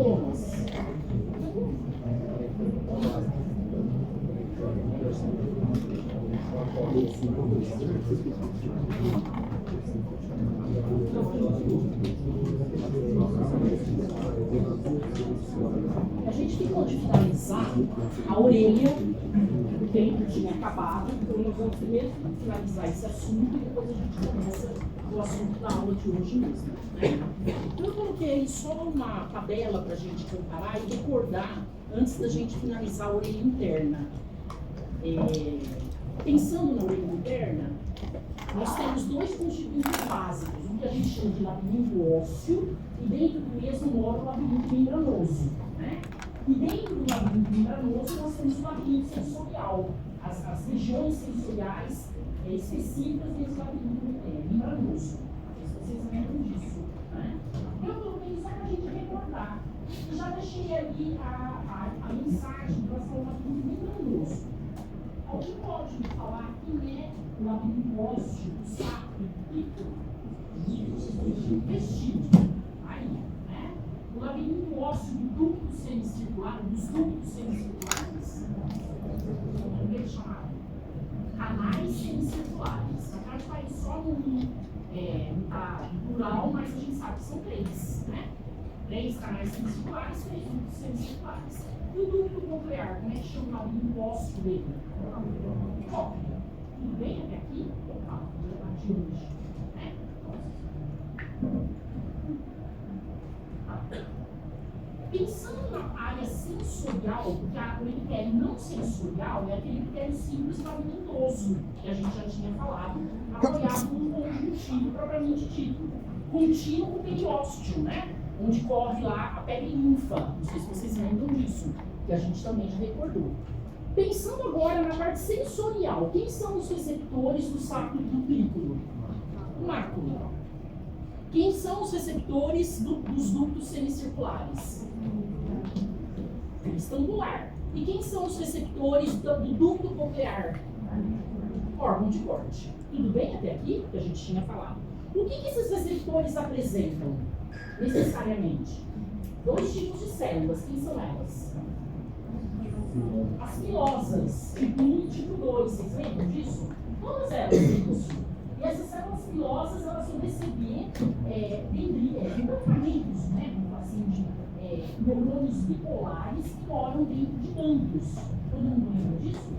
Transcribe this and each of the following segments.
sintomas. A gente ficou de finalizar a orelha, o tempo tinha acabado, então nós vamos primeiro finalizar esse assunto e depois a gente começa o assunto da aula de hoje mesmo. Né? Então eu coloquei aí só uma tabela para a gente comparar e recordar antes da gente finalizar a orelha interna. Pensando na orelha interna, nós temos dois constituintes básicos, um que a gente chama de labirinto ósseo, e dentro do mesmo mora o labirinto membranoso. Né? E dentro do labirinto membranoso nós temos o labirinto sensorial, as regiões sensoriais específicas desse labirinto membranoso. Não sei se vocês lembram disso. Né? Eu coloquei só para a gente recordar. E já deixei ali a mensagem em relação ao labirinto membranoso. Alguém pode me falar quem é o labirinto ósseo, o sacro, o pico? Vestígio. Aí, né? O labirinto ósseo do ducto semicircular, dos ductos semicirculares, como é chamado? Canais semicirculares. A gente vai só no plural, mas a gente sabe que são três, né? 3 canais semicirculares, 3 ductos semicirculares. E o ducto coclear, como é que chama o labirinto ósseo dele? Cóclea. Tudo bem até aqui? De hoje. Né? Pensando na área sensorial, porque o epitélio não sensorial é aquele epitélio simples pavimentoso, que a gente já tinha falado, apoiado num conjuntivo propriamente dito, contínuo com o periósteo, né? Onde corre lá a pele linfa. Não sei se vocês lembram disso, que a gente também já recordou. Pensando agora na parte sensorial, quem são os receptores do saco utrículo? O mácula. Quem são os receptores dos ductos semicirculares? Crista angular. E quem são os receptores do ducto coclear? Órgão de corte. Tudo bem até aqui? Que a gente tinha falado. O que esses receptores apresentam, necessariamente? 2 tipos de células. Quem são elas? As pilosas, tipo 1 e tipo 2. Vocês lembram disso? Todas elas têm isso. E essas células pilosas, elas vão receber comportamentos, né? Assim, de neurônios bipolares que moram dentro de gânglios. Todo mundo lembra disso?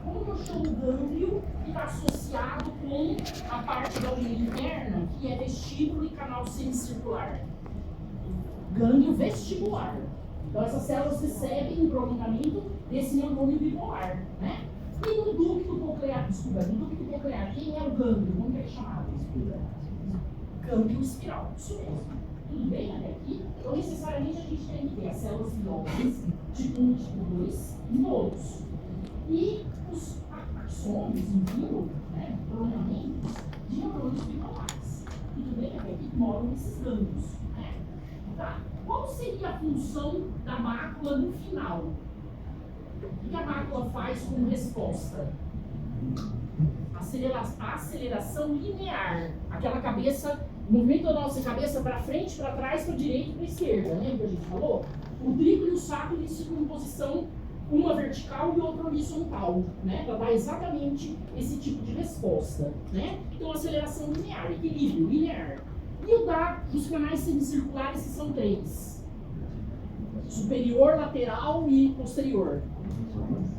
Como que eu chamo o gânglio que está associado com a parte da orelha interna, que é vestíbulo e canal semicircular? Gânglio vestibular. Então essas células recebem um prolongamento desse neurônio bipolar, né? E no ducto coclear, quem é o gânglio? Como que é chamado? Gânglio espiral, isso mesmo. Tudo bem até aqui? Então, necessariamente, a gente tem que ter as células pilosas, tipo 1 e tipo 2, em todos. E os axônios, enfim, né, prolongamentos de neurônios bipolares. Tudo bem até aqui? Moram nesses gânglios. Né? Tá. Qual seria a função da mácula no final? O que a mácula faz como resposta? Aceleração linear. Aquela cabeça, o movimento da nossa cabeça para frente, para trás, para direita e para esquerda. Lembra que a gente falou? O trículo e o sacro eles ficam em posição, uma vertical e outra horizontal, né? Para dar exatamente esse tipo de resposta. Né? Então, aceleração linear, equilíbrio linear. E o dos canais semicirculares, que são 3. Superior, lateral e posterior.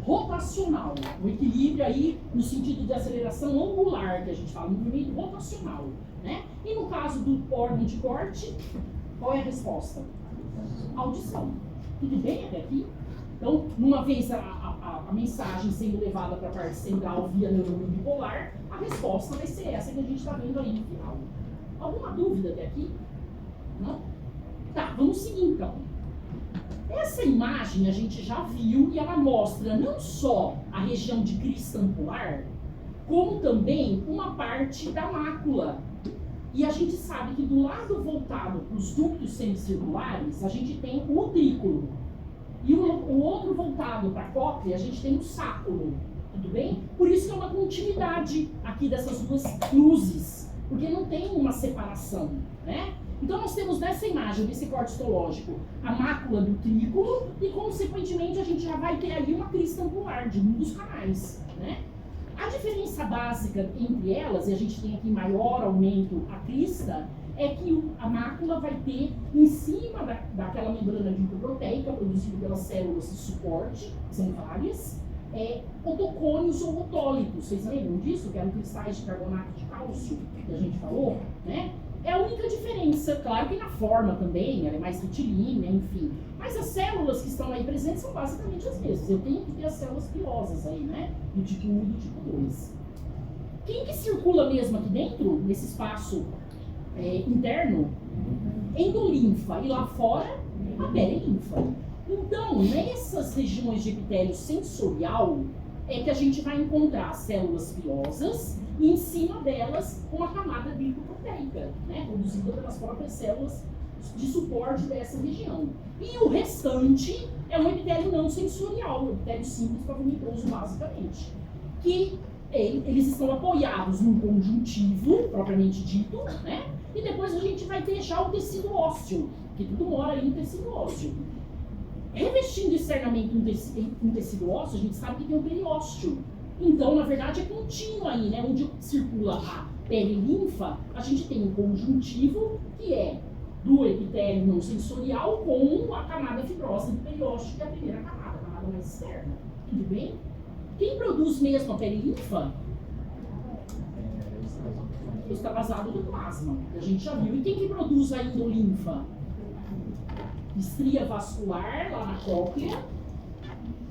Rotacional, o equilíbrio aí no sentido de aceleração angular, que a gente fala, movimento rotacional, né? E no caso do órgão de corte, qual é a resposta? Audição. Tudo bem até aqui? Então, uma vez a mensagem sendo levada para a parte central via neurônio bipolar, a resposta vai ser essa que a gente está vendo aí no final. Alguma dúvida até aqui? Não? Tá, vamos seguir então. Essa imagem a gente já viu e ela mostra não só a região de crista angular, como também uma parte da mácula. E a gente sabe que do lado voltado para os ductos semicirculares, a gente tem o utrículo. E o outro voltado para a cóclea, a gente tem o sáculo. Tudo bem? Por isso que é uma continuidade aqui dessas duas luzes, porque não tem uma separação, né? Então nós temos nessa imagem, desse corte histológico, a mácula do trículo e, consequentemente, a gente já vai ter ali uma crista ampular de um dos canais, né? A diferença básica entre elas, e a gente tem aqui maior aumento a crista, é que a mácula vai ter em cima daquela membrana dendroproteica produzida pelas células de suporte, que são várias, otocônios ou otólitos. Vocês lembram disso? Que eram cristais de carbonato de cálcio que a gente falou, né? É a única diferença, claro que na forma também, ela é mais retilínea, enfim. Mas as células que estão aí presentes são basicamente as mesmas. Eu tenho que ter as células pilosas aí, né? Do tipo 1 e do tipo 2. Quem que circula mesmo aqui dentro, nesse espaço interno? Endolinfa. E lá fora, a perilinfa. Então, nessas regiões de epitélio sensorial, é que a gente vai encontrar células pilosas e em cima delas uma camada glicoproteica, né, produzida pelas próprias células de suporte dessa região. E o restante é um epitélio não sensorial, um epitélio simples pavimatoso, basicamente. Que eles estão apoiados num conjuntivo, propriamente dito, né? E depois a gente vai ter já o tecido ósseo, que tudo mora aí no tecido ósseo. Revestindo externamente um tecido ósseo, a gente sabe que tem um periósteo. Então, na verdade, é contínuo aí, né? Onde circula a perilinfa, a gente tem um conjuntivo que é do epitélio não sensorial com a camada fibrosa do periósteo, que é a primeira camada, a camada mais externa. Tudo bem? Quem produz mesmo a perilinfa? O extravasado do plasma, que a gente já viu. E quem que produz a endolinfa? Estria vascular, lá na cóclea,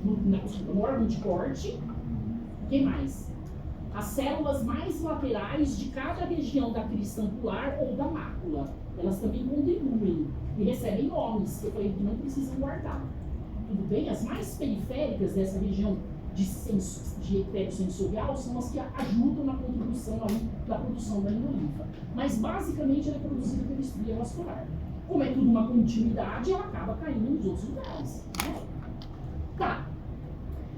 no órgão de corte. Quem mais? As células mais laterais de cada região da crista ampular ou da mácula. Elas também contribuem e recebem nomes, que eu falei que não precisam guardar. Tudo bem? As mais periféricas dessa região de epitélio sensorial são as que ajudam na contribuição aí da produção da endolinfa. Mas basicamente ela é produzida pela estria vascular. Como é tudo uma continuidade, ela acaba caindo nos outros lugares, né? Tá.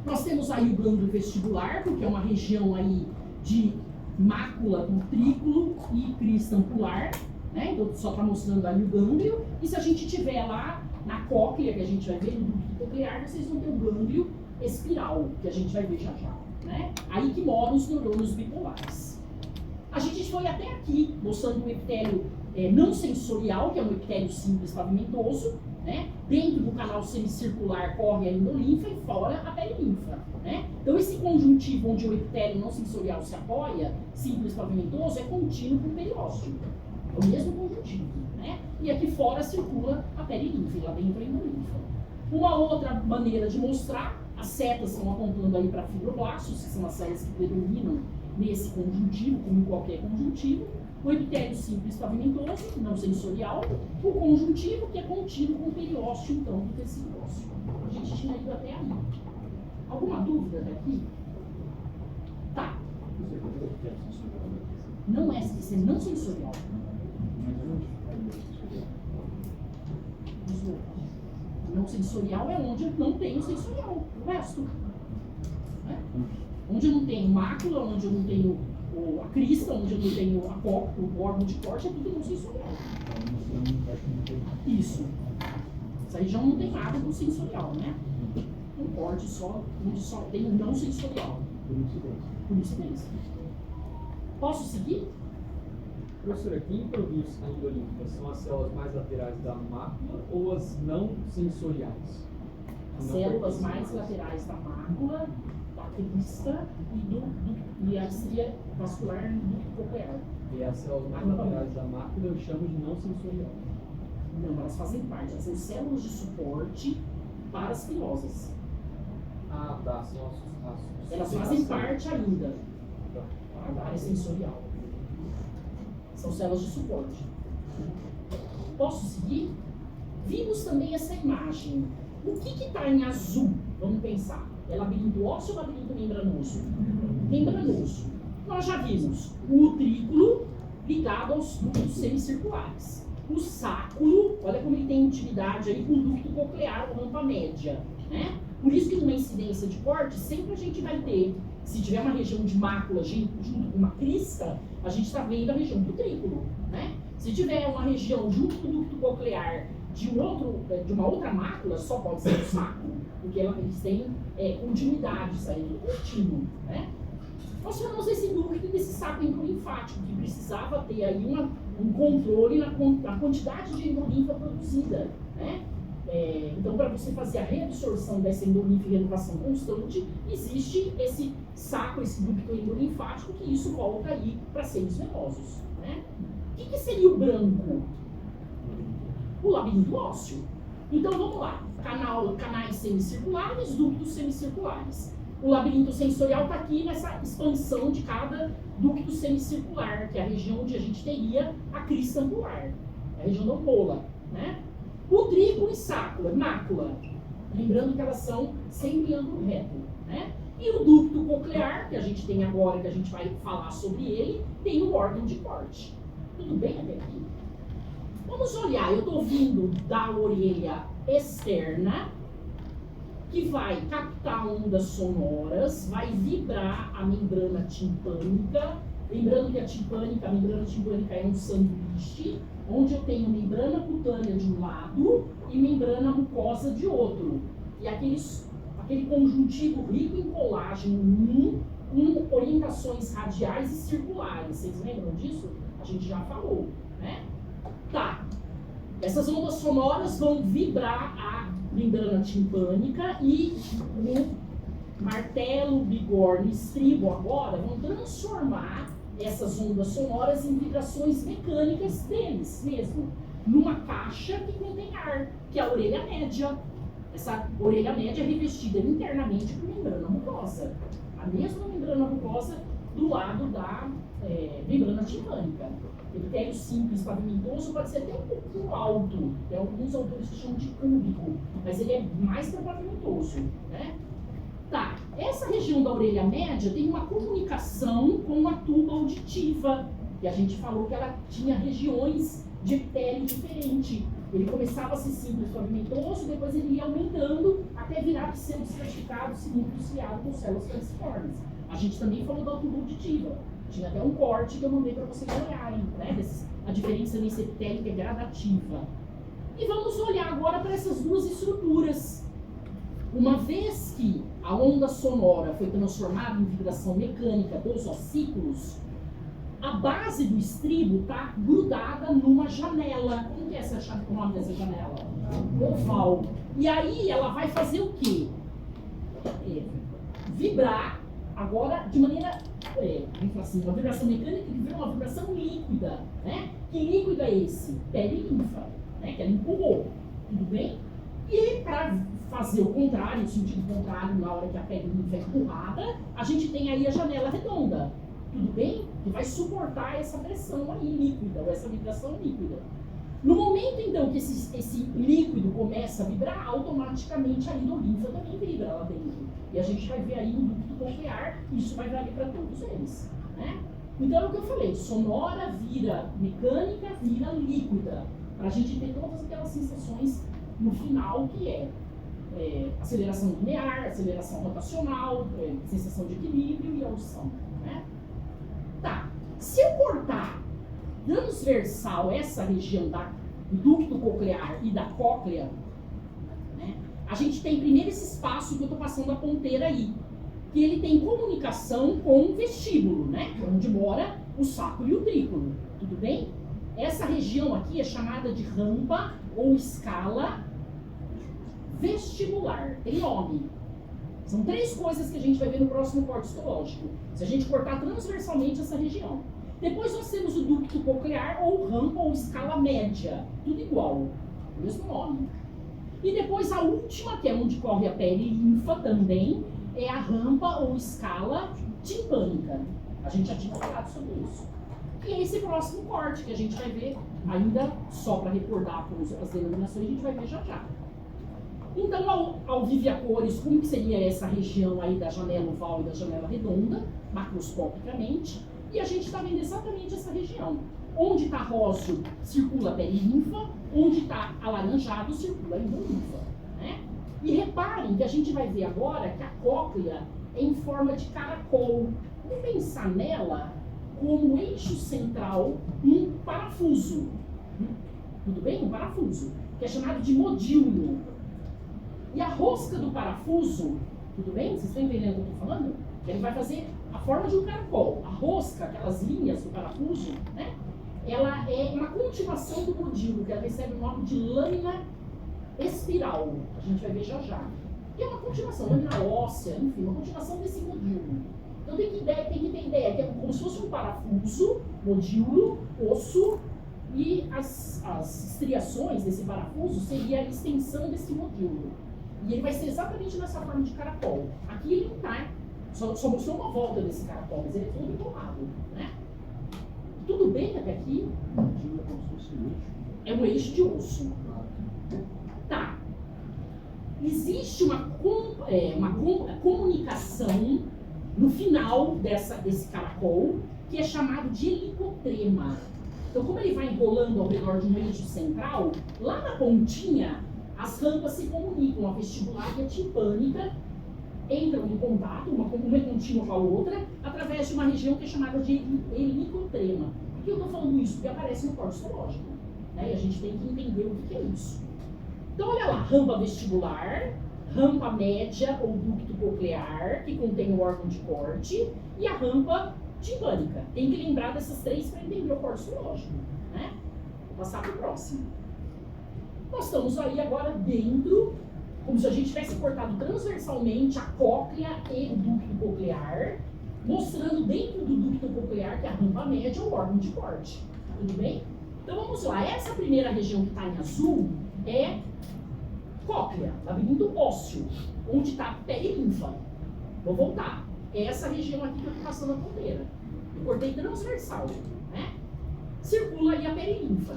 Nós temos aí o glândula vestibular, porque é uma região aí de mácula com trículo e crista ampular, né? Então só está mostrando ali o gânglio. E se a gente tiver lá na cóclea, que a gente vai ver no ducto coclear, vocês vão ter o gânglio espiral, que a gente vai ver já já, né? Aí que moram os neurônios bipolares. A gente foi até aqui mostrando um epitélio não sensorial, que é um epitélio simples pavimentoso, né? Dentro do canal semicircular corre a endolinfa e fora a perilinfa, né? Então esse conjuntivo onde o epitélio não sensorial se apoia, simples pavimentoso, é contínuo com o periósteo. É o mesmo conjuntivo, né? E aqui fora circula a perilinfa e lá dentro a endolinfa. Uma outra maneira de mostrar, as setas estão apontando aí para fibroblastos, que são as células que predominam nesse conjuntivo, como em qualquer conjuntivo. O epitélio simples pavimentoso, não sensorial. O conjuntivo, que é contínuo com o periósteo, então, do tecido ósseo. A gente tinha ido até aí. Alguma dúvida daqui? Tá. Não é, isso é não sensorial. Não sensorial é onde não tem o sensorial, o resto. Né? Onde eu não tenho mácula, onde eu não tenho a crista, onde eu não tenho o órgão de corte, é tudo não sensorial. Isso. Essa região não tem nada do sensorial, né? Um corte só, onde só tem o não sensorial. Por incidência. Posso seguir? Professora, quem produz a endolinfa são as células mais laterais da mácula ou as não sensoriais? As células mais laterais da mácula, da crista e a estria vascular do coclear. E as células mais laterais da mácula eu chamo de não sensorial. Não, elas fazem parte, elas são células de suporte para as pilosas. Ah, tá, são as elas fazem parte ainda da área sensorial. São células de suporte. Posso seguir? Vimos também essa imagem. O que está em azul? Vamos pensar. É labirinto ósseo ou labirinto membranoso? Membranoso. Nós já vimos o utrículo ligado aos ductos semicirculares. O sáculo, olha como ele tem intimidade aí com o ducto coclear, ou rampa média, né? Por isso que numa incidência de corte, sempre a gente vai ter, se tiver uma região de mácula junto com uma crista, a gente está vendo a região do utrículo, né? Se tiver uma região junto com o ducto coclear de uma outra mácula, só pode ser o saco, porque eles têm continuidade, isso aí é contínuo, né? Nós chamamos esse ducto desse saco endolinfático, que precisava ter aí um controle na quantidade de endolinfa produzida, né? Então, para você fazer a reabsorção dessa endolinfa e renovação constante, existe esse saco, esse ducto endolinfático, que isso volta aí para seios venosos, né? O que seria o branco? O labirinto ósseo. Então, vamos lá. Canais semicirculares, ductos semicirculares. O labirinto sensorial está aqui nessa expansão de cada ducto semicircular, que é a região onde a gente teria a crista angular, a região da ampola, né? Utrículo e sácula, mácula. Lembrando que elas são sempre ângulo reto, né? E o ducto coclear, que a gente tem agora, que a gente vai falar sobre ele, tem o órgão de corte. Tudo bem até aqui? Vamos olhar, eu estou vindo da orelha externa, que vai captar ondas sonoras, vai vibrar a membrana timpânica. Lembrando que a membrana timpânica é um sanduíche, onde eu tenho membrana cutânea de um lado e membrana mucosa de outro. E aquele conjuntivo rico em colágeno com orientações radiais e circulares. Vocês lembram disso? A gente já falou, né? Tá. Essas ondas sonoras vão vibrar a membrana timpânica e o martelo, bigorna e estribo agora vão transformar essas ondas sonoras em vibrações mecânicas deles mesmo, numa caixa que contém ar, que é a orelha média. Essa orelha média é revestida internamente por membrana mucosa. A mesma membrana mucosa do lado da membrana timpânica. Epitélio simples, pavimentoso, pode ser até um pouquinho alto. Tem alguns autores que chamam de cúbico, mas ele é mais para pavimentoso, né? Tá, essa região da orelha média tem uma comunicação com a tuba auditiva, que a gente falou que ela tinha regiões de epitélio diferente. Ele começava a ser simples, pavimentoso, depois ele ia aumentando até virar pseudoestratificado, cilíndrico ciliado com células calciformes. A gente também falou da tuba auditiva. Tinha até um corte que eu mandei para vocês olharem, né? A diferença nesse epitélio é gradativa. E vamos olhar agora para essas duas estruturas. Uma vez que a onda sonora foi transformada em vibração mecânica dos ossículos, a base do estribo está grudada numa janela. Como que é o nome dessa janela? Oval. E aí ela vai fazer o quê? Vibrar, agora de maneira, vamos falar assim, uma vibração mecânica que vira uma vibração líquida, né? Que líquido é esse? Pele e linfa, né? Que ela empurrou, tudo bem? E para fazer o contrário, o sentido contrário, na hora que a pele linfa é empurrada, a gente tem aí a janela redonda, tudo bem? Que vai suportar essa pressão aí líquida, ou essa vibração líquida. No momento, então, que esse líquido começa a vibrar, automaticamente a endolinfa também vibra lá dentro. E a gente vai ver aí no ducto coclear, isso vai valer para todos eles, né? Então, é o que eu falei, sonora vira mecânica, vira líquida, para a gente ter todas aquelas sensações no final, que é aceleração linear, aceleração rotacional, sensação de equilíbrio e audição, né? Tá, se eu cortar transversal essa região do ducto coclear e da cóclea, né, a gente tem primeiro esse espaço que eu estou passando a ponteira aí, que ele tem comunicação com o vestíbulo, né, onde mora o saco e o utrículo, tudo bem? Essa região aqui é chamada de rampa ou escala vestibular, tem nome. São três coisas que a gente vai ver no próximo corte histológico, se a gente cortar transversalmente essa região. Depois nós temos o ducto coclear, ou rampa, ou escala média. Tudo igual, o mesmo nome. E depois a última, que é onde corre a pele linfa também, é a rampa ou escala timpânica. A gente já tinha falado sobre isso. E é esse próximo corte que a gente vai ver, ainda só para recordar as denominações, a gente vai ver já já. Então, ao viver a cores, como que seria essa região aí da janela oval e da janela redonda, macroscopicamente? E a gente está vendo exatamente essa região. Onde está róseo, circula a pele linfa, onde está alaranjado, circula a endolinfa, né? E reparem que a gente vai ver agora que a cóclea é em forma de caracol. Vamos pensar nela como eixo central um parafuso. Tudo bem? Um parafuso, que é chamado de modíolo. E a rosca do parafuso, tudo bem? Vocês estão entendendo o que eu estou falando? Ele vai fazer a forma de um caracol. A rosca, aquelas linhas do parafuso, né? Ela é uma continuação do modíolo, que ela recebe o nome de lâmina espiral. A gente vai ver já já. Que é uma continuação, lâmina óssea, enfim, uma continuação desse modíolo. Então tem que ter ideia que é como se fosse um parafuso, modíolo, osso, e as estriações desse parafuso seria a extensão desse modíolo. E ele vai ser exatamente nessa forma de caracol. Aqui ele não está, só mostrou uma volta desse caracol, mas ele é todo enrolado, né? Tudo bem até aqui? É um eixo de osso. Tá. Existe uma comunicação no final desse caracol que é chamado de helicotrema. Então, como ele vai enrolando ao redor de um eixo central, lá na pontinha, as rampas se comunicam, a vestibular e a timpânica entram em contato, uma contínua com a outra, através de uma região que é chamada de helicotrema. Por que eu estou falando isso? Porque aparece no corte histológico, né? E a gente tem que entender o que é isso. Então, olha lá, rampa vestibular, rampa média ou ducto coclear, que contém o órgão de corte, e a rampa timpânica. Tem que lembrar dessas três para entender o corte histológico, né? Vou passar para o próximo. Nós estamos aí agora dentro, como se a gente tivesse cortado transversalmente a cóclea e o ducto coclear, mostrando dentro do ducto coclear que a rampa média é o órgão de corte. Tudo bem? Então vamos lá. Essa primeira região que está em azul é cóclea, labirinto ósseo, onde está perilinfa. Vou voltar. É essa região aqui que eu estou passando a ponteira. Eu cortei transversal, né? Circula aí a perilinfa.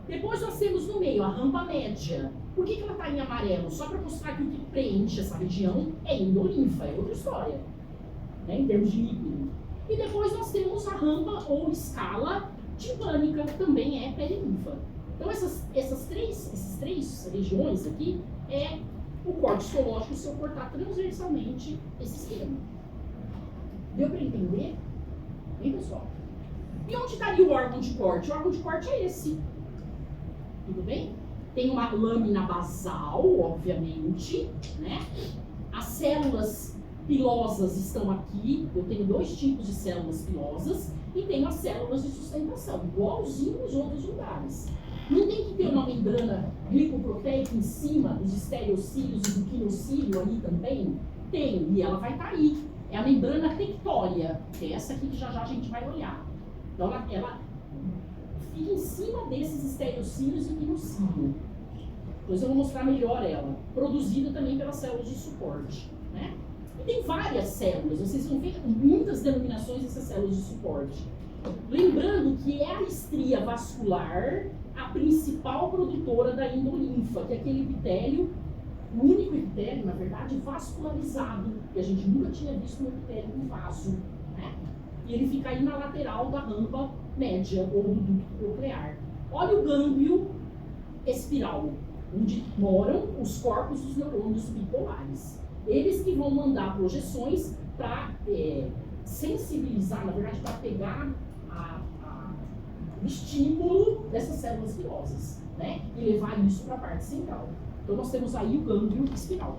Depois nós temos no meio a rampa média. Por que ela está em amarelo? Só para mostrar que o que preenche essa região é endolinfa, é outra história, né? Em termos de líquido. E depois nós temos a rampa ou escala timpânica, também é perilinfa. Então essas três regiões aqui é o corte histológico se eu cortar transversalmente esse esquema. Deu para entender? Hein, pessoal? E onde estaria o órgão de corte? O órgão de corte é esse. Tudo bem? Tem uma lâmina basal, obviamente, né? As células pilosas estão aqui. Eu tenho dois tipos de células pilosas e tenho as células de sustentação, igualzinho nos outros lugares. Não tem que ter uma membrana glicoproteica em cima dos estereocílios e do quinocílio ali também? Tem, e ela vai estar aí. É a membrana tectória, que é essa aqui que já já a gente vai olhar. Então ela fica em cima desses estereocílios e quinocílio. Depois eu vou mostrar melhor ela. Produzida também pelas células de suporte, né? E tem várias células, vocês vão ver muitas denominações dessas células de suporte. Lembrando que é a estria vascular a principal produtora da endolinfa, que é aquele epitélio, o único epitélio, na verdade, vascularizado, que a gente nunca tinha visto um epitélio com vaso, né? E ele fica aí na lateral da rampa média ou do ducto coclear. Olha o gânglio espiral, onde moram os corpos dos neurônios bipolares. Eles que vão mandar projeções para sensibilizar, na verdade, para pegar o estímulo dessas células pilosas, né? E levar isso para a parte central. Então nós temos aí o gânglio espiral.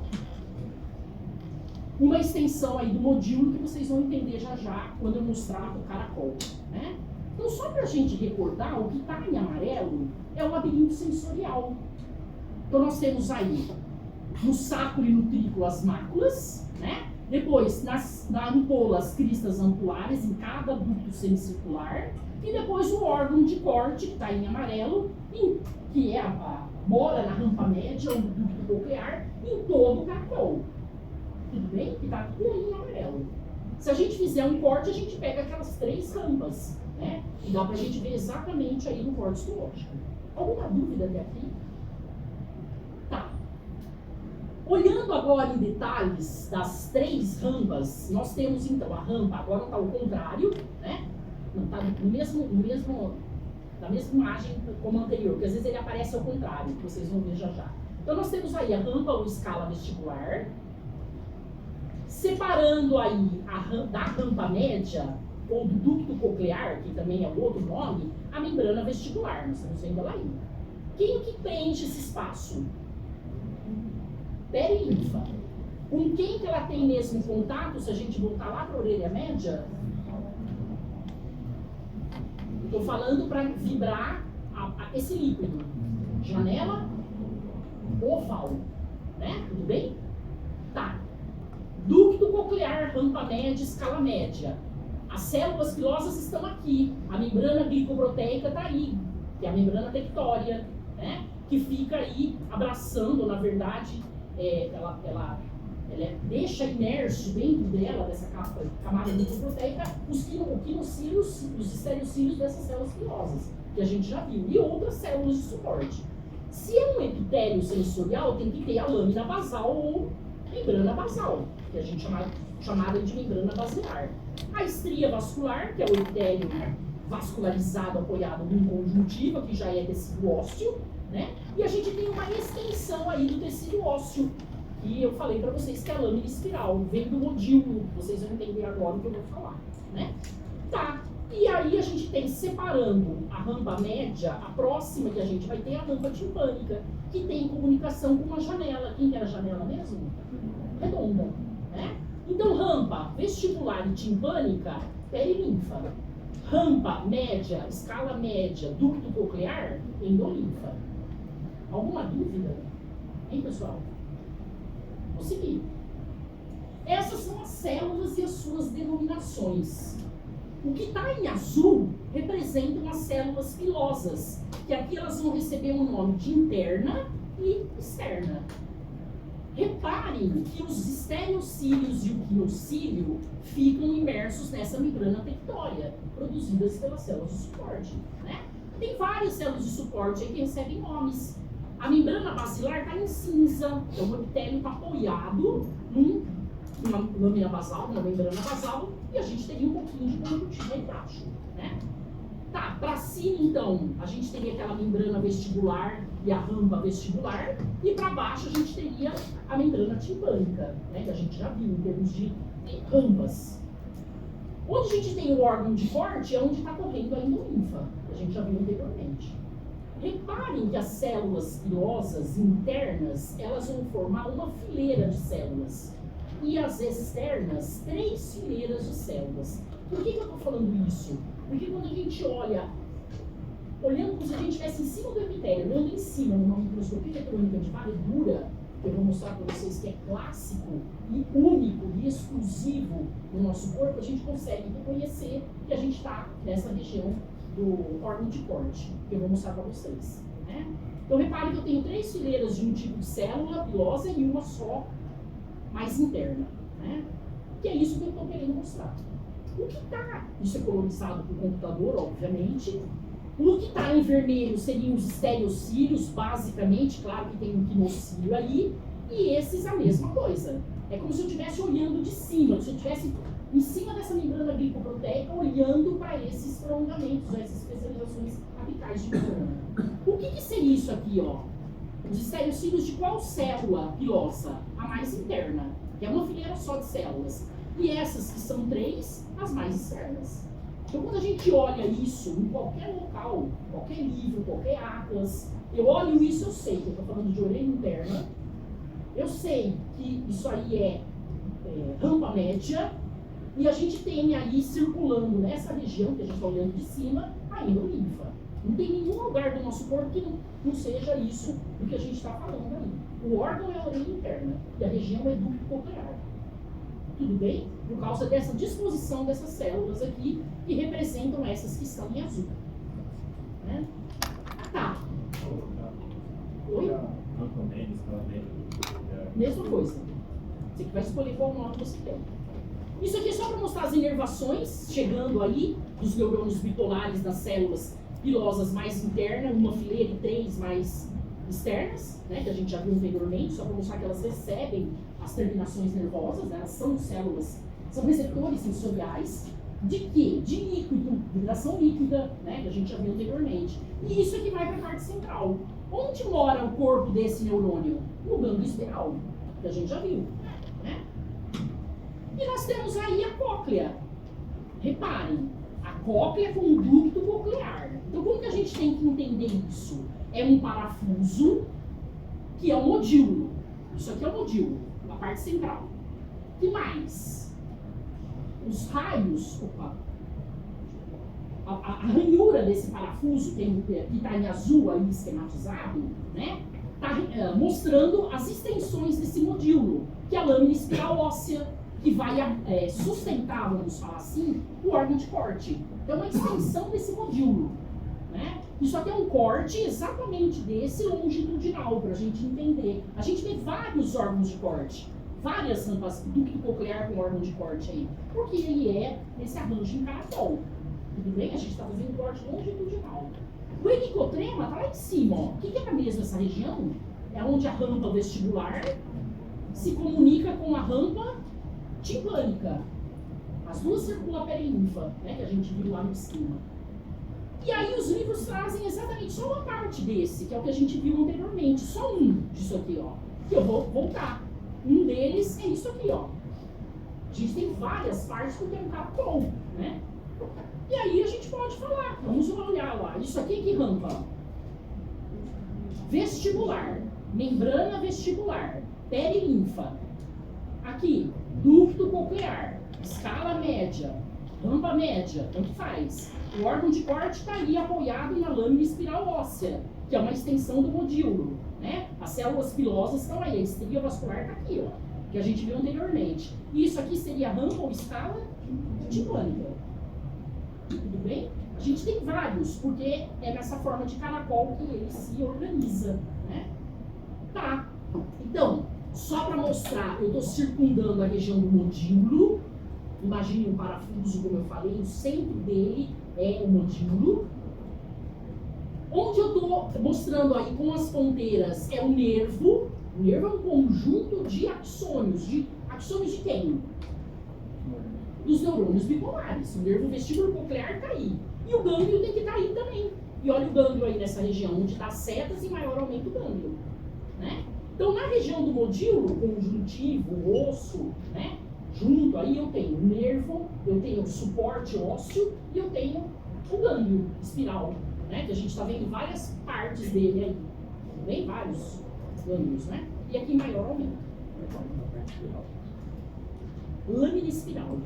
Uma extensão aí do modíolo que vocês vão entender já já quando eu mostrar o caracol, né? Então só para a gente recordar, o que está em amarelo é o labirinto sensorial. Então nós temos aí no sacro e no trículo as máculas, né? Depois na ampola as cristas ampulares em cada ducto semicircular. E depois o órgão de corte, que está em amarelo, que mora na rampa média ou no ducto coclear, em todo o caracol. Tudo bem? Que está tudo aí em amarelo. Se a gente fizer um corte, a gente pega aquelas três rampas, né? E dá para a gente ver exatamente aí no corte histológico. Alguma dúvida até aqui? Tá. Olhando agora em detalhes das três rampas, nós temos então a rampa, agora está ao contrário, né? Não está na mesma imagem como a anterior, porque às vezes ele aparece ao contrário, que vocês vão ver já já. Então nós temos aí a rampa ou escala vestibular, separando aí da rampa média ou do ducto coclear, que também é outro nome, a membrana vestibular. Nós estamos vendo ela aí. Quem que preenche esse espaço? Perilinfa. Com quem que ela tem mesmo contato, se a gente voltar lá para a orelha média? Estou falando para vibrar esse líquido. Janela oval. Né? Tudo bem? Tá. Ducto coclear, rampa média, escala média. As células pilosas estão aqui. A membrana glicoproteica está aí, que é a membrana tectória, né? Que fica aí abraçando, na verdade, ela deixa imerso dentro dela, dessa camada glicoproteica, os quinocílios, os estereocílios dessas células pilosas, que a gente já viu, e outras células de suporte. Se é um epitélio sensorial, tem que ter a lâmina basal ou membrana basal, que a gente chamada de membrana basilar. A estria vascular, que é o epitélio vascularizado apoiado num conjuntiva, que já é tecido ósseo, né? E a gente tem uma extensão aí do tecido ósseo, e eu falei para vocês que é a lâmina espiral, vem do modíolo, vocês vão entender agora o que eu vou falar, né? Tá, e aí a gente tem, separando a rampa média, a próxima que a gente vai ter é a rampa timpânica, que tem comunicação com uma janela. Quem que era a janela mesmo? Redonda, né? Então, rampa vestibular e timpânica, perilinfa. Rampa média, escala média, ducto coclear, endolinfa. Alguma dúvida? Hein, pessoal? Vou seguir. Essas são as células e as suas denominações. O que está em azul representam as células pilosas, que aqui elas vão receber um nome de interna e externa. Reparem que os estereocílios e o quinocílio ficam imersos nessa membrana tectória, produzidas pelas células de suporte, né? Tem várias células de suporte aí que recebem nomes. A membrana basilar está em cinza, então o epitélio está apoiado numa lâmina basal, numa membrana basal, e a gente teria um pouquinho de conjuntiva aí embaixo, né? Tá, para cima então, a gente teria aquela membrana vestibular e a rampa vestibular, e para baixo a gente teria a membrana timpânica, né, que a gente já viu em termos de rampas. Onde a gente tem o órgão de corte é onde está correndo a endolinfa, que a gente já viu anteriormente. Reparem que as células pilosas internas, elas vão formar uma fileira de células. E as externas, 3 fileiras de células. Por que eu estou falando isso? Porque quando a gente olhando como se a gente estivesse em cima do epitélio, olhando em cima numa microscopia eletrônica de varredura, que eu vou mostrar para vocês que é clássico e único e exclusivo no nosso corpo, a gente consegue reconhecer que a gente está nessa região do órgão de corte, que eu vou mostrar para vocês, né? Então reparem que eu tenho 3 fileiras de um tipo de célula pilosa e uma só mais interna, né? Que é isso que eu estou querendo mostrar. O que está, isso é colorizado por computador, obviamente. O que está em vermelho seriam os estereocílios, basicamente, claro que tem um quinocílio aí, e esses a mesma coisa. É como se eu estivesse olhando de cima, se eu estivesse em cima dessa membrana glicoproteica, olhando para esses prolongamentos, essas especializações apicais de membrana. O que seria isso aqui, ó? Os estereocílios de qual célula pilosa? A mais interna, que é uma fileira só de células. E essas que são 3, as mais externas. Então, quando a gente olha isso em qualquer local, qualquer livro, qualquer atlas, eu olho isso, eu sei que eu estou falando de orelha interna, eu sei que isso aí é rampa média, e a gente tem aí circulando nessa região que a gente está olhando de cima, a endolinfa. Não tem nenhum lugar do nosso corpo que não seja isso do que a gente está falando aí. O órgão é a orelha interna e a região é ducto coclear. Tudo bem? Por causa dessa disposição dessas células aqui, que representam essas que estão em azul. Né? Tá. Oi? Mesma coisa. Você que vai escolher qual nome você quer. Isso aqui é só para mostrar as inervações, chegando aí, dos neurônios bitolares das células pilosas mais internas, uma fileira e 3 mais externas, né, que a gente já viu anteriormente, só para mostrar que elas recebem as terminações nervosas, né, elas são células, são receptores sensoriais. De quê? De líquido, vibração líquida, né, que a gente já viu anteriormente. E isso aqui vai para a parte central. Onde mora o corpo desse neurônio? No gânglio espiral, que a gente já viu. Né? E nós temos aí a cóclea. Reparem, a cóclea é conducto coclear. Então, como que a gente tem que entender isso? É um parafuso que é um modíolo. Isso aqui é o modíolo, a parte central. O que mais? Os raios, a ranhura desse parafuso, que está em azul aí esquematizado, né? Está mostrando as extensões desse modíolo, que é a lâmina espiral óssea, que vai sustentar, vamos falar assim, o órgão de corte. É uma extensão desse modíolo, né? Isso aqui é um corte exatamente desse longitudinal, para a gente entender. A gente vê vários órgãos de corte, várias rampas ducto coclear com órgão de corte aí, porque ele é esse arranjo em caracol. Tudo bem? A gente está fazendo corte longitudinal. O helicotrema está lá em cima, ó. O que é mesmo essa região? É onde a rampa vestibular se comunica com a rampa timpânica. As duas circulam a perilinfa, né, que a gente viu lá no esquema. E aí os livros trazem exatamente só uma parte desse, que é o que a gente viu anteriormente, só um disso aqui, ó. Que eu vou voltar. Um deles é isso aqui, ó. A gente tem várias partes porque é um caracol, né? E aí a gente pode falar, vamos olhar lá. Isso aqui é que rampa? Vestibular, membrana vestibular, perilinfa. Aqui, ducto coclear, escala média, rampa média, tanto faz. O órgão de corte está ali apoiado na lâmina espiral óssea, que é uma extensão do modíolo, né? As células pilosas estão aí, a estria vascular está aqui, ó, que a gente viu anteriormente. E isso aqui seria a rampa ou escala timpânica. Tudo bem? A gente tem vários, porque é nessa forma de caracol que ele se organiza, né? Tá. Então, só para mostrar, eu estou circundando a região do modíolo. Imagine um parafuso, como eu falei, o centro dele é o modíolo. Onde eu estou mostrando aí com as ponteiras é o nervo. O nervo é um conjunto de axônios. De axônios de quem? Dos neurônios bipolares. O nervo vestíbulo coclear está aí. E o gânglio tem que estar aí também. E olha o gânglio aí nessa região, onde está setas e maior aumento do gânglio, né? Então, na região do modíolo, conjuntivo, osso, né? Junto aí eu tenho o nervo, eu tenho o suporte ósseo e eu tenho o gânglio espiral, né? Que a gente está vendo várias partes dele aí. Bem vários gânglios, né? E aqui maior aumento. Lâmina espiral.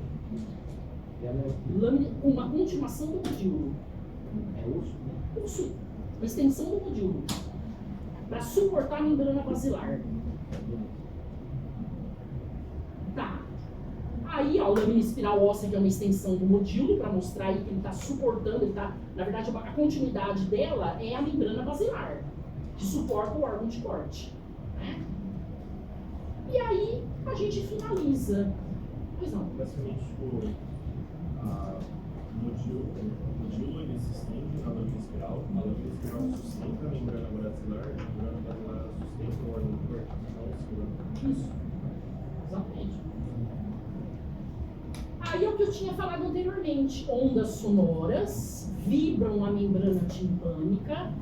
Lâmina, uma continuação do modíolo. É osso, né? Osso. Uma extensão do modíolo. Para suportar a membrana basilar. Tá. Aí, ó, a lâmina espiral óssea, que é uma extensão do modíolo, para mostrar aí que ele está suportando, ele tá, na verdade, a continuidade dela é a membrana basilar, que suporta o órgão de corte, né? E aí, a gente finaliza. Pois não. Basicamente, tipo, o modíolo ele se estende na lâmina espiral, a lâmina espiral sustenta a membrana basilar, a membrana basilar sustenta o órgão de corte. Isso. Exatamente. Aí é o que eu tinha falado anteriormente. Ondas sonoras vibram a membrana timpânica.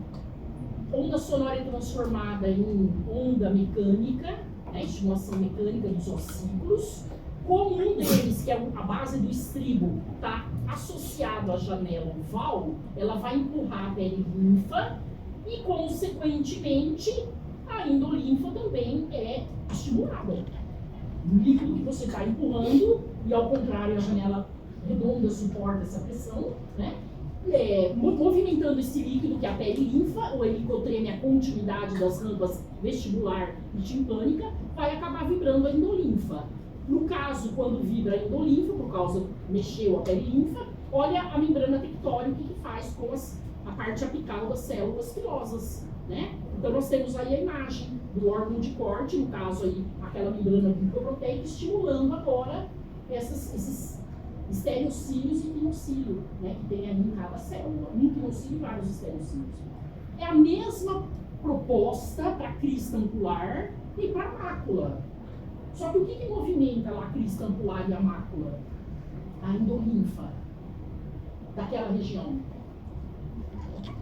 Onda sonora é transformada em onda mecânica, né, estimulação mecânica dos ossículos. Como um deles, que é a base do estribo, está associado à janela oval, ela vai empurrar a perilinfa e, consequentemente, a endolinfa também é estimulada. O líquido que você está empurrando, e ao contrário, a janela redonda suporta essa pressão, né? Movimentando esse líquido, que é a perilinfa, o helicotrema é a continuidade das rampas vestibular e timpânica, vai acabar vibrando a endolinfa. No caso, quando vibra a endolinfa, por causa mexeu a perilinfa, olha a membrana tectória, o que faz com a parte apical das células pilosas, né? Então nós temos aí a imagem do órgão de corte, no caso aí aquela membrana glicoproteica, estimulando agora esses estereocílios e pinocílio, né? Que tem aí em cada célula, um pinocílio e vários estereocílios. É a mesma proposta para a crista ampular e para a mácula. Só que o que movimenta lá a crista ampular e a mácula? A endolinfa daquela região.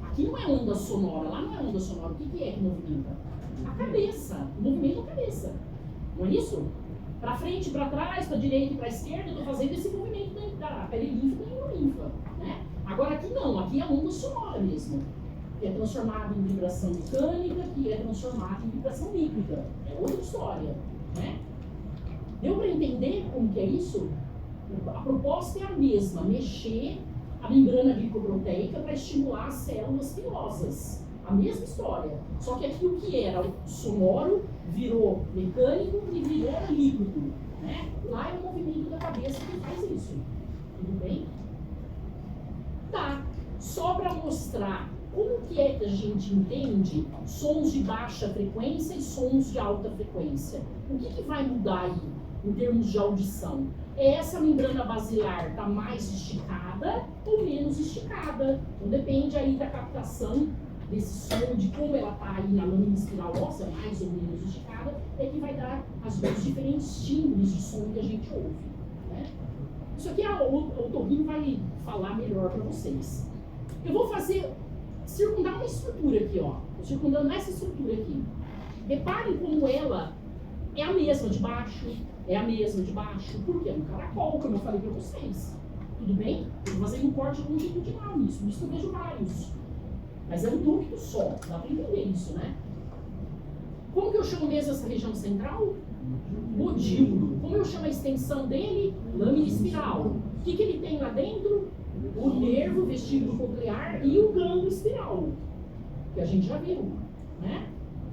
Aqui não é onda sonora, lá não é onda sonora. O que é que movimenta? A cabeça, o movimento da cabeça. Não é isso? Para frente, para trás, para direita e para esquerda, eu estou fazendo esse movimento da pele límfica e neurolinfa, né? Agora aqui não, aqui é a onda sonora mesmo, que é transformada em vibração mecânica, que é transformada em vibração líquida. É outra história, né? Deu para entender como que é isso? A proposta é a mesma, mexer a membrana glicoproteica para estimular as células pilosas. A mesma história. Só que aqui o que era sonoro virou mecânico e virou líquido, né? Lá é o movimento da cabeça que faz isso. Tudo bem? Tá. Só para mostrar como que é que a gente entende sons de baixa frequência e sons de alta frequência. O que vai mudar aí, em termos de audição? É essa membrana basilar está mais esticada ou menos esticada? Então depende aí da captação desse som, de como ela está aí na lâmina espiral óssea, mais ou menos esticada, é que vai dar os diferentes timbres de som que a gente ouve, né? Isso aqui o Torrinho vai falar melhor para vocês. Eu vou fazer, circundar uma estrutura aqui, ó. Estou circundando essa estrutura aqui. Reparem como ela é a mesma de baixo, é a mesma de baixo, porque é um caracol, como eu falei para vocês. Tudo bem? Eu vou fazer um corte longitudinal nisso, eu vejo vários. Mas é um ducto só, dá para entender isso, né? Como que eu chamo mesmo essa região central? Modíolo. Como eu chamo a extensão dele? Lâmina espiral. O que ele tem lá dentro? O nervo vestíbulo coclear e o gânglio espiral, que a gente já viu, né?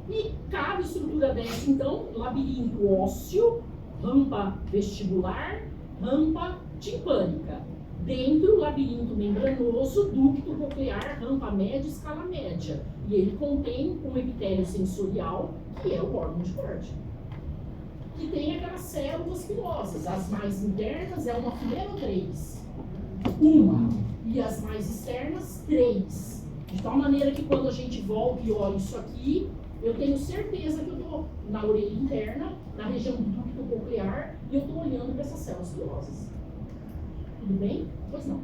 E cada estrutura dessa, então, labirinto ósseo, rampa vestibular, rampa timpânica. Dentro, labirinto membranoso, ducto coclear, rampa média, escala média. E ele contém um epitélio sensorial, que é o órgão de corte. Que tem aquelas células pilosas. As mais internas é uma fileira ou 3? Uma. E as mais externas, 3. De tal maneira que quando a gente volta e olha isso aqui, eu tenho certeza que eu estou na orelha interna, na região do ducto coclear, e eu estou olhando para essas células pilosas. Tudo bem? Pois não.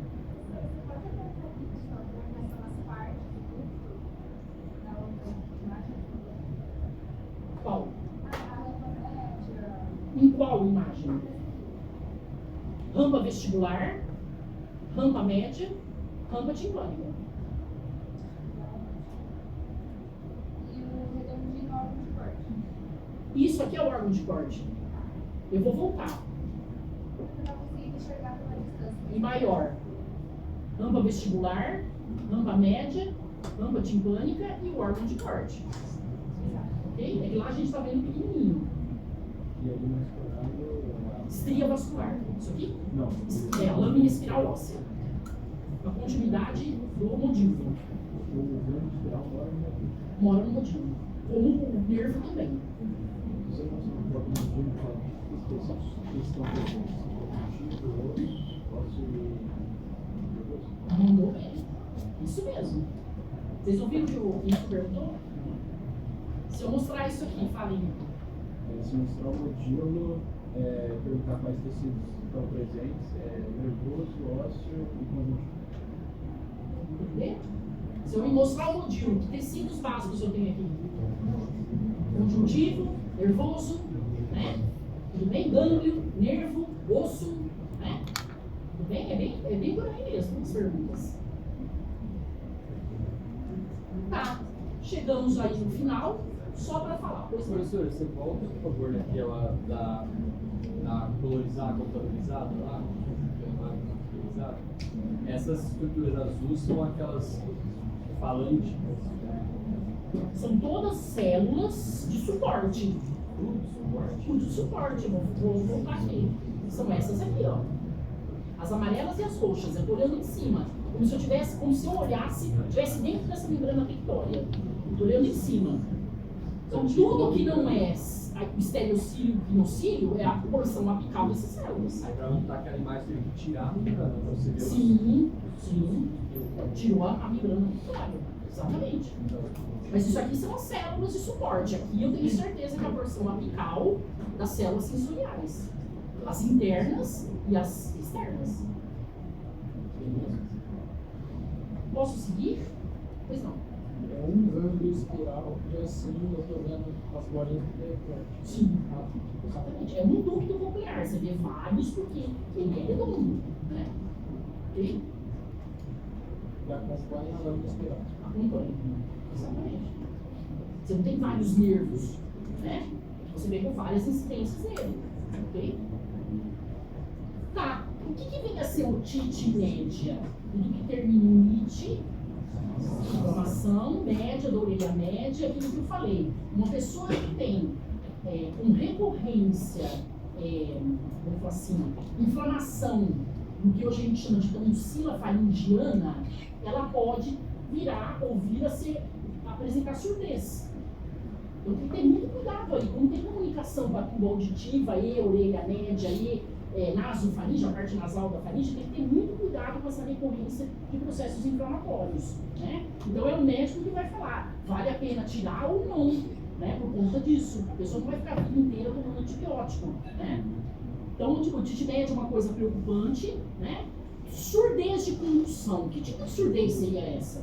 Qual? Em qual imagem? Rampa vestibular, rampa média, rampa timpânica. E o redondinho é o órgão de corte. Isso aqui é o órgão de corte. Eu vou voltar. Eu não consegui enxergar pela distância. E maior. Rampa vestibular, rampa média, rampa timpânica e o órgão de corte. Ok? É que lá a gente está vendo pequenininho. E ali mais explorado. Estria vascular. Isso aqui? Não. É a lâmina espiral óssea. A continuidade do modíolo. O grande espiral Mora no modíolo. Como o nervo também. Você consegue um pouco de específicos que estão presentes. Mandou bem. Isso mesmo. Vocês ouviram que o Nico perguntou? Se eu mostrar isso aqui, falem. Se mostrar o modíolo, perguntar quais tecidos estão presentes, nervoso, ósseo e conjuntivo. Entendeu? Se eu me mostrar o modíolo, que tecidos básicos eu tenho aqui? Conjuntivo, nervoso, né? Tudo bem? Gânglio, nervo, osso, né? Tudo bem? É bem por aí mesmo as perguntas. Tá. Chegamos aí no final, só para falar. Pois não. Professor, você volta, por favor, naquela da colorizada, computadorizada lá? Colorizada. Essas estruturas azuis são aquelas falânticas. São todas células de suporte. Tudo suporte. Tudo de suporte. Vou voltar aqui. São essas aqui, ó. As amarelas e as roxas. Eu estou olhando de cima. Como se eu olhasse, estivesse dentro dessa membrana pictória. Estou olhando de cima. Então, tudo que não é o estereocílio e pinocílio é a porção apical dessas células. Aí para montar aquela imagem tem que tirar a membrana, para você ver Sim. Tirou a membrana pictória. Exatamente. Mas isso aqui são as células de suporte. Aqui eu tenho certeza que é a porção apical das células sensoriais. As internas e as externas. Beleza? Posso seguir? Pois não. um gânglio espiral, já assim eu estou vendo as bolinhas do teleporte. Sim, exatamente. É um ducto coclear, você vê vários porque ele é redondo, né? Ok? E acompanha a lâmina espiral. Acompanha. Exatamente. Você não tem vários nervos, né? Você vê com várias incidências nele, ok? Tá, o que vem a ser o TIT média? Tudo que termina em IT, inflamação média, da orelha média, aquilo que eu falei. Uma pessoa que tem com recorrência, vamos falar assim, inflamação, no que hoje a gente chama de tonsila faringiana, ela pode virar ou vir a apresentar surdez. Então tem que ter muito cuidado aí, como tem comunicação com a tuba auditiva, orelha média, nasofaringe, a parte nasal da faringe, tem que ter muito cuidado com essa recorrência de processos inflamatórios, né? Então é o médico que vai falar, vale a pena tirar ou não, né? Por conta disso. A pessoa não vai ficar a vida inteira tomando antibiótico, né? Então, tipo, otite média é uma coisa preocupante, né? Surdez de condução. Que tipo de surdez seria essa?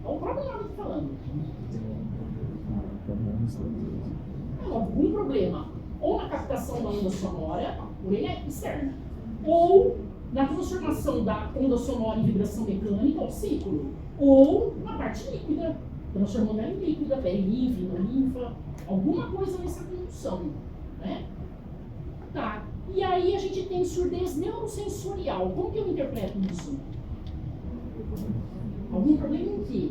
É o próprio nome que tá falando. Algum problema. Ou na captação da onda sonora, orelha externa, ou na transformação da onda sonora em vibração mecânica, ossículo, ou na parte líquida, transformando ela em líquida, perilinfa, linfa, alguma coisa nessa condução, né? Tá, e aí a gente tem surdez neurosensorial. Como que eu interpreto isso? Algum problema em quê?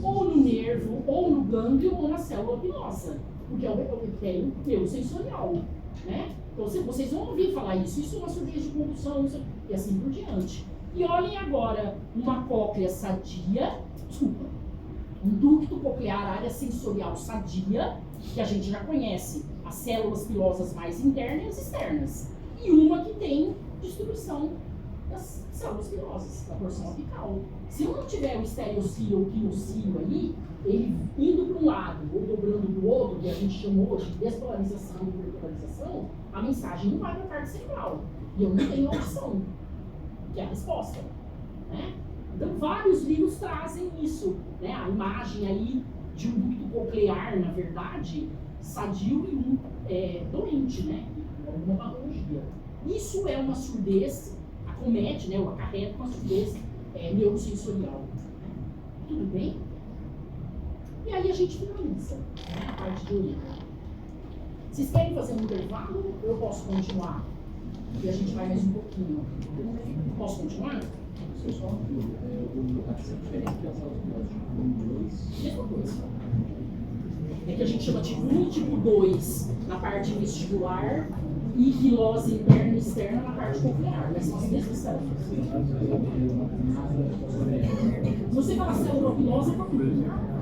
Ou no nervo, ou no gânglio, ou na célula pilosa. Porque é o epitélio neurosensorial, né? Então vocês vão ouvir falar isso é uma surdez de condução, e assim por diante. E olhem agora uma cóclea sadia, um ducto coclear, área sensorial sadia, que a gente já conhece, as células pilosas mais internas e externas. E uma que tem destruição das células pilosas, da porção apical. Se eu não tiver o estereocílio ou o quinocílio aí, ele indo para um lado ou dobrando para o outro, que a gente chamou hoje de despolarização e hiperpolarização, a mensagem não vai para a parte cerebral. E eu não tenho opção, que é a resposta, né? Então, vários livros trazem isso, né? A imagem aí de um ducto coclear, na verdade, sadio e um doente, né? Alguma patologia. Isso é uma surdez, acomete, né? Ou acarreta uma surdez neurosensorial. Tudo bem? E aí a gente finaliza, né? A parte de orelha. Vocês querem fazer um intervalo ou eu posso continuar? E a gente vai mais um pouquinho. Posso continuar? Mesma coisa. É que a gente chama tipo 1 e tipo 2 na parte vestibular e quilose interna e externa na parte coclear, mas são as mesmas células. Se você fala célula pilose, é papilha.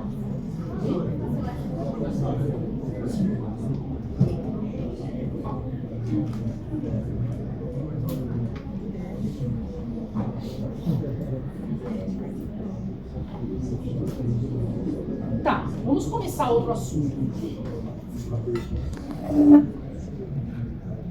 Tá, vamos começar outro assunto.